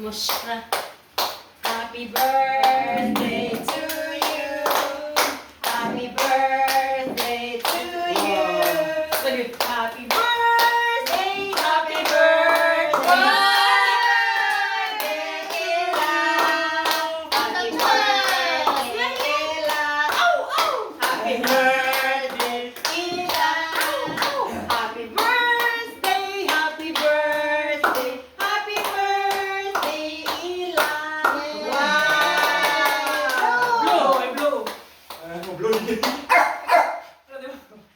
Mushra. Happy birthday to you. Happy birthday to you. Happy birthday, happy birthday. Happy birthday, Ella. Happy birthday, Ella. Happy birthday, happy birthday, happy birthday, Ella. Wow! Blue.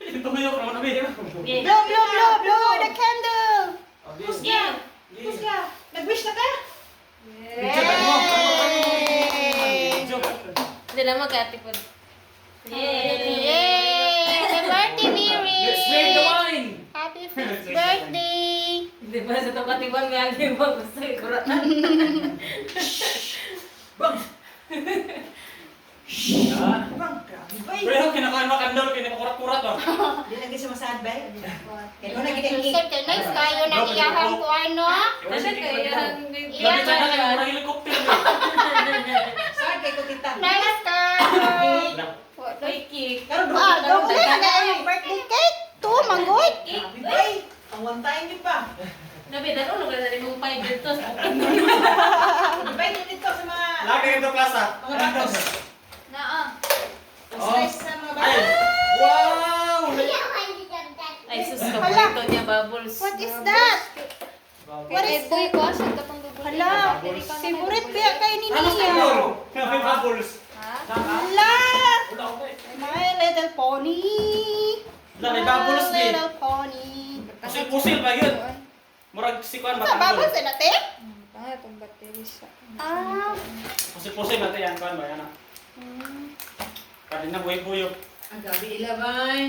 Ito mo yung krono, babe. Yeah. Blow, the candle. Yes. Yeah. Tapos ka, nag-wish na ka? Hindi na mag-ati po. Yay! Yay! Happy birthday, Miri! Let's drink the wine. Happy 5th birthday! Di ba sa tukatiban nga di ba gusto ikuratan? Yan. Bang, grabe ba Pero kinakain mo kandol, kinakakurat-kurat oh. Di lagi sumasad ba? Kaya mo naging Sir, nice kayo na iyahang ko ano? Ano kaya? Grabe ka na kayo, murang helicopter. Saan kayo kita? Nice kayo! May cake. Karon do Ah, karon doble na yung birthday cake! To, manggod! Grabe ba? Ang one time di pa. Nabi, dalo na kaya mong 5 dito. Di ba dito sa mga Lagi ito plaza. mga batos? Naa. Ang stress sa mga Ay! batos. Wow! Ay, sus, kabalito niya, bubbles. What is that? What is that? Hala, favorite ba kayo ni Ano Nia? siguro? May bubbles. Hala! Wala ko eh. My little pony! Wala, may bubbles My din. little pony! Pusil-pusil ba yun? Murag sikuan ba Sa bubbles kandol? na natin? Itong battery siya. Ah! Pusil-pusil natin yan, kuan ba yan ah. Kanina buhay-buyog. Ang grabe ilabay.